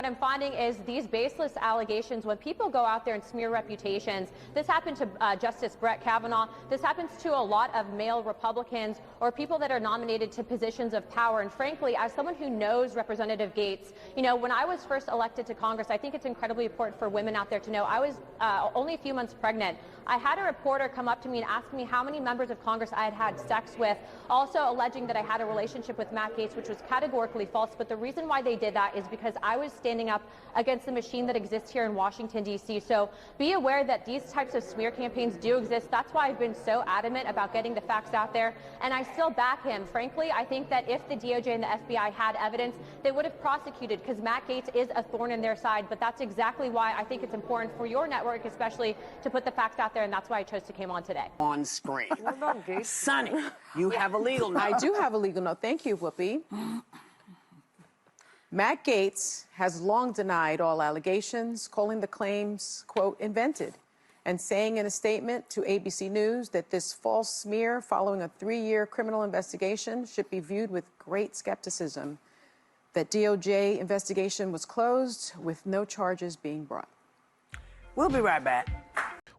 What I'm finding is these baseless allegations, when people go out there and smear reputations, this happened to Justice Brett Kavanaugh, this happens to a lot of male Republicans or people that are nominated to positions of power. And frankly, as someone who knows Representative Gaetz, you know, when I was first elected to Congress, I think it's incredibly important for women out there to know I was only a few months pregnant. I had a reporter come up to me and ask me how many members of Congress I had had sex with, also alleging that I had a relationship with Matt Gaetz, which was categorically false. But the reason why they did that is because I was standing up against the machine that exists here in Washington, D.C. So be aware that these types of smear campaigns do exist. That's why I've been so adamant about getting the facts out there, and I still back him. Frankly, I think that if the DOJ and the FBI had evidence, they would have prosecuted, because Matt Gaetz is a thorn in their side. But that's exactly why I think it's important for your network, especially, to put the facts out there, and that's why I chose to come on today. On screen. What about Gaetz? Sonny, you have a legal note. I do have a legal note. Thank you, Whoopi. Matt Gaetz has long denied all allegations, calling the claims, quote, invented, and saying in a statement to ABC News that this false smear following a 3-year criminal investigation should be viewed with great skepticism. That DOJ investigation was closed with no charges being brought. We'll be right back.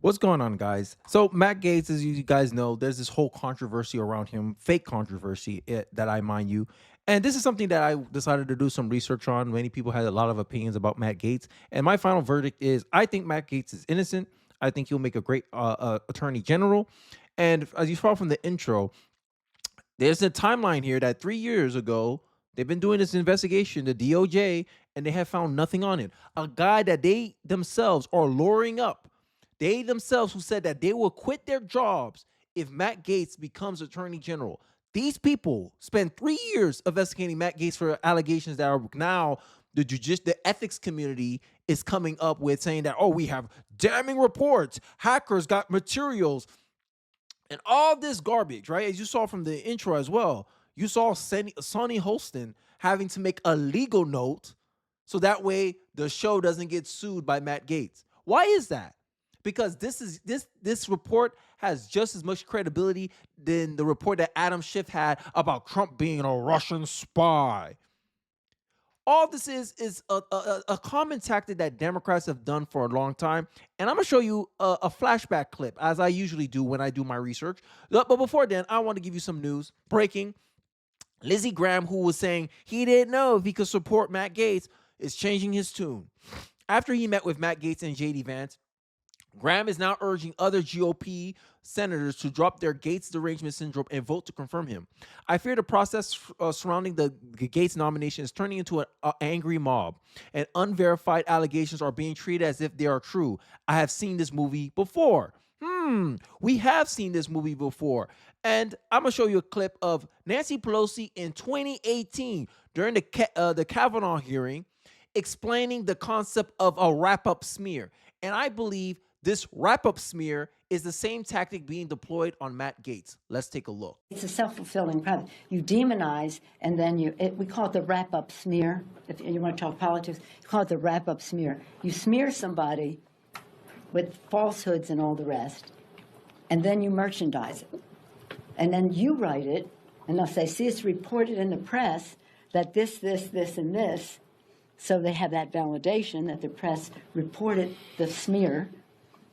What's going on, guys? So Matt Gaetz, as you guys know, there's this whole controversy around him, fake controversy, that I mind you. And this is something that I decided to do some research on. Many people had a lot of opinions about Matt Gaetz. And my final verdict is I think Matt Gaetz is innocent. I think he'll make a great attorney general. And as you saw from the intro, there's a timeline here that 3 years ago, they've been doing this investigation, the DOJ, and they have found nothing on it. A guy that they themselves are luring up. They themselves who said that they will quit their jobs if Matt Gaetz becomes attorney general. These people spent 3 years investigating Matt Gaetz for allegations that are now the ethics community is coming up with, saying that, oh, we have damning reports, hackers got materials, and all this garbage, right? As you saw from the intro as well, you saw Sonny Holston having to make a legal note so that way the show doesn't get sued by Matt Gaetz. Why is that? Because this report has just as much credibility than the report that Adam Schiff had about Trump being a Russian spy. All this is a common tactic that Democrats have done for a long time. And I'm going to show you a flashback clip, as I usually do when I do my research. But before then, I want to give you some news. Breaking. Lindsey Graham, who was saying he didn't know if he could support Matt Gaetz, is changing his tune. After he met with Matt Gaetz and J.D. Vance, Graham is now urging other GOP senators to drop their Gaetz derangement syndrome and vote to confirm him. I fear the process surrounding the Gaetz nomination is turning into an angry mob, and unverified allegations are being treated as if they are true. I have seen this movie before. We have seen this movie before. And I'm going to show you a clip of Nancy Pelosi in 2018 during the Kavanaugh hearing explaining the concept of a wrap-up smear. And I believe this wrap-up smear is the same tactic being deployed on Matt Gaetz. Let's take a look. It's a self-fulfilling prophecy. You demonize, and then we call it the wrap-up smear. If you want to talk politics, you call it the wrap-up smear. You smear somebody with falsehoods and all the rest, and then you merchandise it. And then you write it, and they'll say, see, it's reported in the press that this, and this. So they have that validation that the press reported the smear,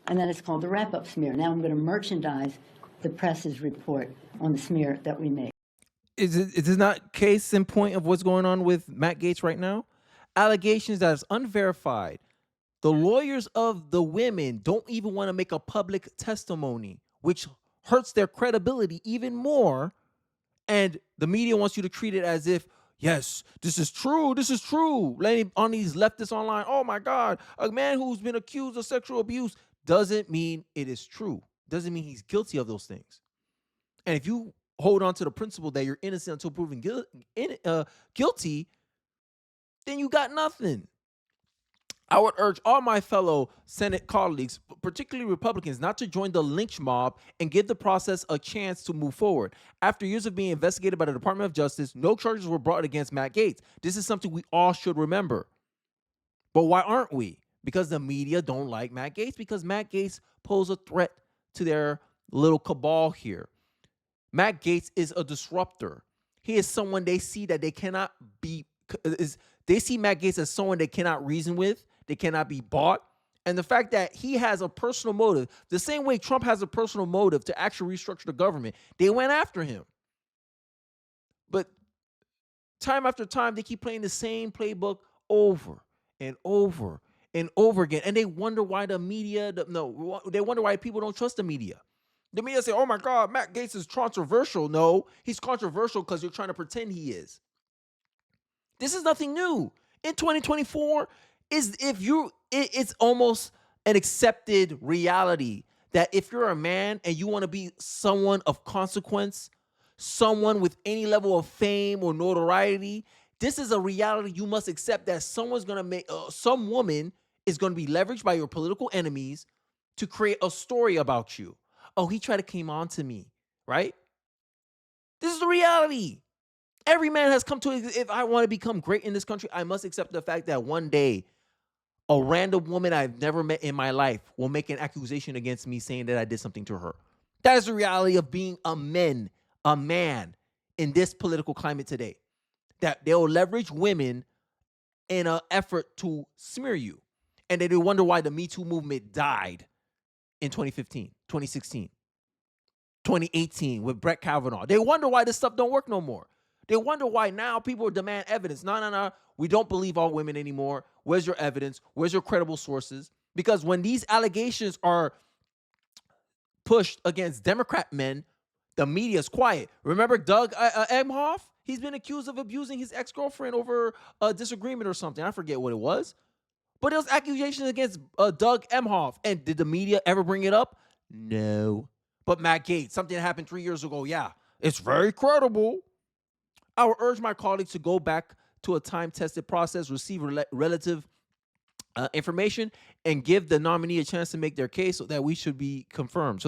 and then it's called the wrap-up smear. Now I'm going to merchandise the press's report on the smear that we made. Is this not case in point of what's going on with Matt Gaetz right now? Allegations that is unverified. The lawyers of the women don't even want to make a public testimony, which hurts their credibility even more. And the media wants you to treat it as if, yes, this is true. This is true. On these leftists online, oh my God, a man who's been accused of sexual abuse doesn't mean it is true. Doesn't mean he's guilty of those things. And if you hold on to the principle that you're innocent until proven guilty, then you got nothing. I would urge all my fellow Senate colleagues, particularly Republicans, not to join the lynch mob and give the process a chance to move forward. After years of being investigated by the Department of Justice, no charges were brought against Matt Gaetz. This is something we all should remember. But why aren't we? Because the media don't like Matt Gaetz, because Matt Gaetz poses a threat to their little cabal here. Matt Gaetz is a disruptor. He is someone they see that they cannot be, They see Matt Gaetz as someone they cannot reason with, they cannot be bought. And the fact that he has a personal motive, the same way Trump has a personal motive to actually restructure the government, they went after him. But time after time, they keep playing the same playbook over and over and over again. And they wonder why the media, they wonder why people don't trust the media. The media say, oh my God, Matt Gaetz is controversial. No, he's controversial because you're trying to pretend he is. This is nothing new. In 2024, it's almost an accepted reality that if you're a man and you want to be someone of consequence, someone with any level of fame or notoriety, this is a reality you must accept, that someone's going to make, some woman is going to be leveraged by your political enemies to create a story about you. Oh, he tried to came on to me, right? This is the reality. Every man has come to it. If I want to become great in this country, I must accept the fact that one day a random woman I've never met in my life will make an accusation against me saying that I did something to her. That is the reality of being a man in this political climate today. That they'll leverage women in an effort to smear you. And then they wonder why the Me Too movement died in 2015, 2016, 2018 with Brett Kavanaugh. They wonder why this stuff don't work no more. They wonder why now people demand evidence. No. We don't believe all women anymore. Where's your evidence? Where's your credible sources? Because when these allegations are pushed against Democrat men, the media is quiet. Remember Doug Emhoff? He's been accused of abusing his ex-girlfriend over a disagreement or something. I forget what it was. But there was accusations against Doug Emhoff. And did the media ever bring it up? No. But Matt Gaetz, something that happened 3 years ago. Yeah, it's very credible. I would urge my colleagues to go back to a time-tested process, receive relative information, and give the nominee a chance to make their case so that we should be confirmed,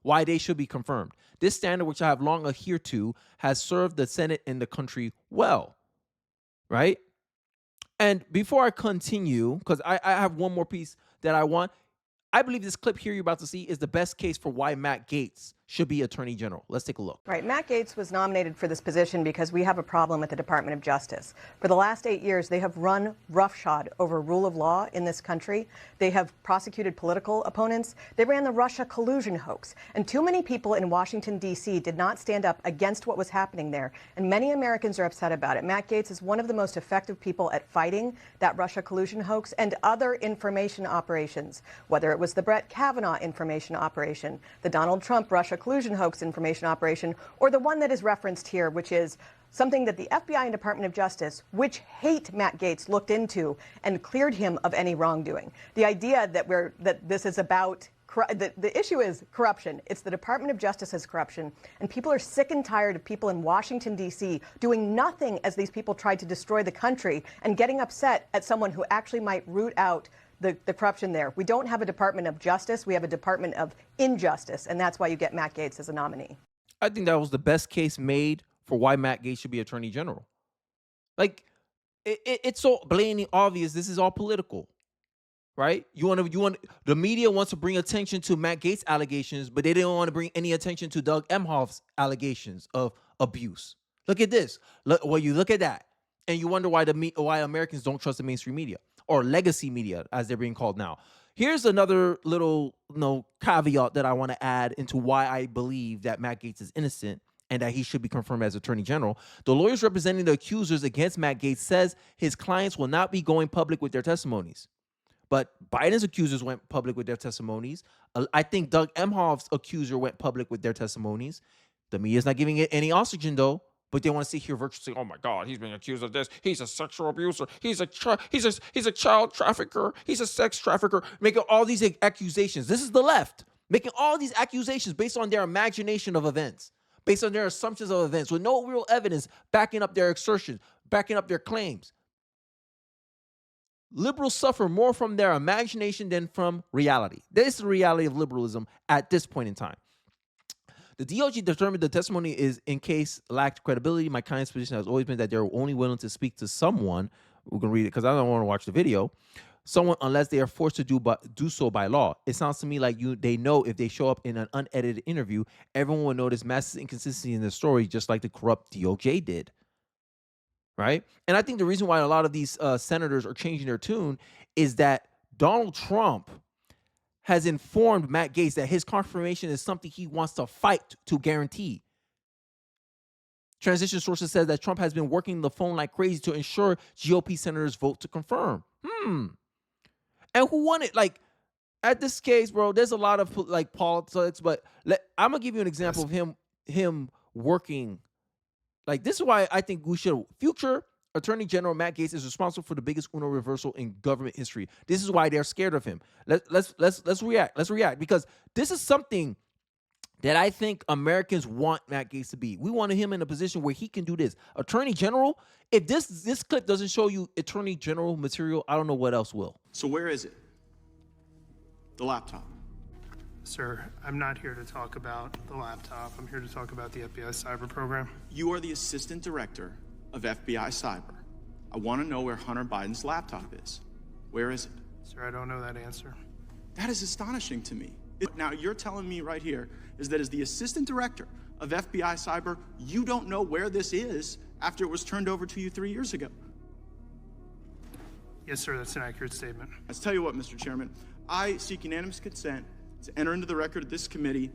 why they should be confirmed. This standard, which I have long adhered to, has served the Senate and the country well, right? And before I continue, because I have one more piece that I want, I believe this clip here you're about to see is the best case for why Matt Gaetz should be Attorney General. Let's take a look. Right. Matt Gaetz was nominated for this position because we have a problem at the Department of Justice. For the last 8 years, they have run roughshod over rule of law in this country. They have prosecuted political opponents. They ran the Russia collusion hoax. And too many people in Washington, D.C. did not stand up against what was happening there. And many Americans are upset about it. Matt Gaetz is one of the most effective people at fighting that Russia collusion hoax and other information operations, whether it was the Brett Kavanaugh information operation, the Donald Trump Russia collusion hoax information operation, or the one that is referenced here, which is something that the FBI and Department of Justice, which hate Matt Gaetz, looked into and cleared him of any wrongdoing. The idea that this is about the issue is corruption. It's the Department of Justice's corruption, and people are sick and tired of people in Washington, D.C. doing nothing as these people tried to destroy the country and getting upset at someone who actually might root out the corruption there. We don't have a Department of Justice. We have a Department of Injustice, and that's why you get Matt Gaetz as a nominee. I think that was the best case made for why Matt Gaetz should be Attorney General. Like, it's so blatantly obvious this is all political, right? The media wants to bring attention to Matt Gaetz allegations, but they don't want to bring any attention to Doug Emhoff's allegations of abuse. Look at this. You look at that, and you wonder why Americans don't trust the mainstream media, or legacy media, as they're being called now. Here's another little caveat that I want to add into why I believe that Matt Gaetz is innocent and that he should be confirmed as Attorney General. The lawyers representing the accusers against Matt Gaetz says his clients will not be going public with their testimonies. But Biden's accusers went public with their testimonies. I think Doug Emhoff's accuser went public with their testimonies. The media's not giving it any oxygen, though. But they want to sit here virtually, oh my God, he's being accused of this. He's a sexual abuser. He's a child trafficker. He's a sex trafficker. Making all these accusations. This is the left making all these accusations based on their imagination of events, based on their assumptions of events, with no real evidence backing up their assertions, backing up their claims. Liberals suffer more from their imagination than from reality. This is the reality of liberalism at this point in time. The DOJ determined the testimony is in case lacked credibility. My client's position has always been that they're only willing to speak to someone. We're going to read it because I don't want to watch the video. Someone, unless they are forced to do so by law. It sounds to me like they know if they show up in an unedited interview, everyone will notice massive inconsistency in the story, just like the corrupt DOJ did. right? And I think the reason why a lot of these senators are changing their tune is that Donald Trump has informed Matt Gaetz that his confirmation is something he wants to fight to guarantee. Transition sources says that Trump has been working the phone like crazy to ensure GOP senators vote to confirm. And who won it? Like, at this case, bro, there's a lot of like politics, but I'm gonna give you an example of him working. Like, this is why I think we should. Future Attorney General Matt Gaetz is responsible for the biggest Uno reversal in government history. This is why they're scared of him. Let's react. Let's react, because this is something that I think Americans want Matt Gaetz to be. We want him in a position where he can do this. Attorney General, if this clip doesn't show you Attorney General material, I don't know what else will. So where is it? The laptop. Sir, I'm not here to talk about the laptop. I'm here to talk about the FBI cyber program. You are the assistant director of FBI Cyber. I want to know where Hunter Biden's laptop is. Where is it? Sir, I don't know that answer. That is astonishing to me. Now, you're telling me right here is that as the assistant director of FBI Cyber, you don't know where this is after it was turned over to you 3 years ago. Yes, sir, that's an accurate statement. Let's tell you what, Mr. Chairman, I seek unanimous consent to enter into the record of this committee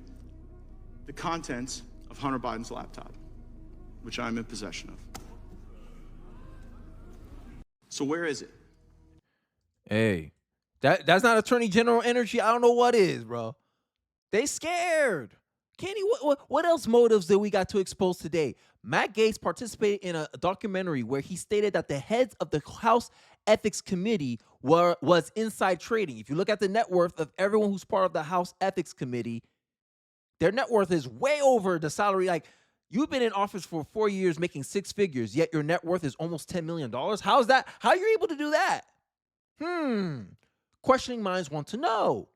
the contents of Hunter Biden's laptop, which I'm in possession of. So where is it? Hey, that's not Attorney General energy. I don't know what is, bro. They scared. Kenny, what else motives did we got to expose today? Matt Gaetz participated in a documentary where he stated that the heads of the House Ethics Committee was inside trading. If you look at the net worth of everyone who's part of the House Ethics Committee, their net worth is way over the salary. Like, you've been in office for 4 years making six figures, yet your net worth is almost $10 million. How's that? How are you able to do that? Questioning minds want to know.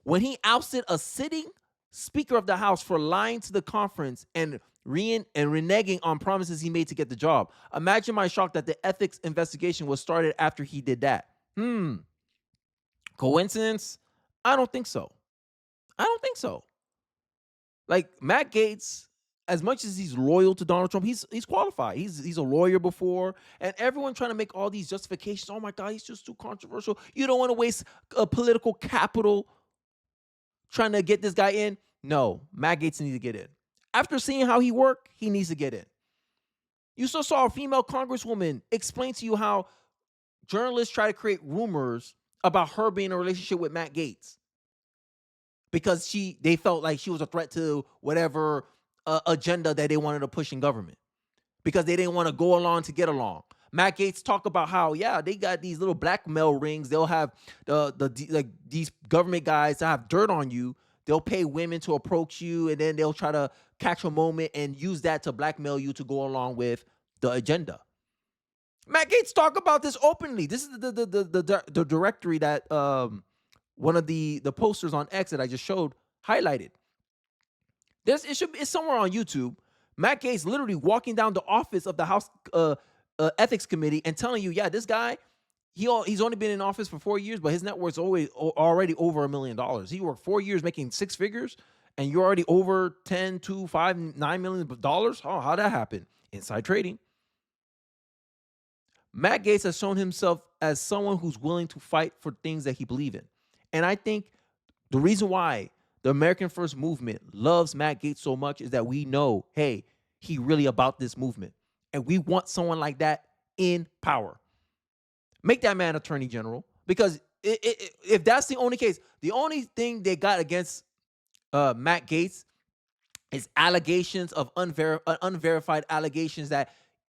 When he ousted a sitting Speaker of the House for lying to the conference and reneging on promises he made to get the job. Imagine my shock that the ethics investigation was started after he did that. Coincidence? I don't think so. I don't think so. Like, Matt Gaetz, as much as he's loyal to Donald Trump, he's qualified. He's a lawyer before, and everyone trying to make all these justifications. Oh my God, he's just too controversial. You don't want to waste political capital trying to get this guy in. No, Matt Gaetz needs to get in. After seeing how he worked, he needs to get in. You still saw a female congresswoman explain to you how journalists try to create rumors about her being in a relationship with Matt Gaetz because they felt like she was a threat to whatever agenda that they wanted to push in government, because they didn't want to go along to get along. Matt Gaetz talk about how, yeah, they got these little blackmail rings. They'll have these government guys that have dirt on you. They'll pay women to approach you, and then they'll try to catch a moment and use that to blackmail you to go along with the agenda. Matt Gaetz talk about this openly. This is the directory that one of the posters on X that I just showed highlighted. It's somewhere on YouTube. Matt Gaetz literally walking down the office of the House Ethics Committee and telling you, yeah, this guy, he's only been in office for 4 years, but his net worth's already over $1 million. He worked 4 years making six figures, and you're already over 10, 2, 5, $9 million. Oh, how'd that happen? Inside trading. Matt Gaetz has shown himself as someone who's willing to fight for things that he believes in. And I think the reason why the American First Movement loves Matt Gaetz so much is that we know, hey, he really about this movement. And we want someone like that in power. Make that man attorney general, because if that's the only case, the only thing they got against Matt Gaetz is allegations of unverified allegations that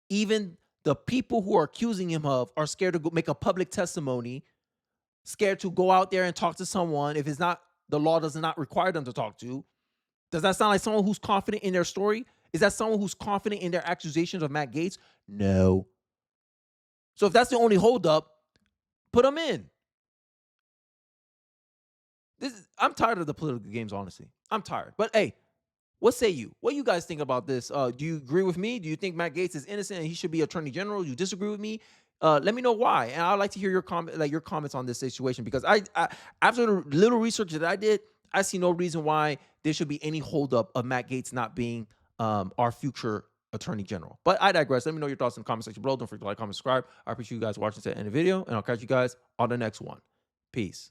even the people who are accusing him of are scared to go make a public testimony, scared to go out there and talk to someone if it's not, the law does not require them to talk to. Does that sound like someone who's confident in their story? Is that someone who's confident in their accusations of Matt Gaetz? No. So if that's the only holdup, put him in. I'm tired of the political games, honestly. I'm tired. But hey, what say you? What do you guys think about this? Do you agree with me? Do you think Matt Gaetz is innocent and he should be attorney general? You disagree with me? Let me know why. And I'd like to hear your comments on this situation, because I after the little research that I did, I see no reason why there should be any holdup of Matt Gaetz not being our future attorney general. But I digress. Let me know your thoughts in the comment section below. Don't forget to like, comment, subscribe. I appreciate you guys watching to the end of the video, and I'll catch you guys on the next one. Peace.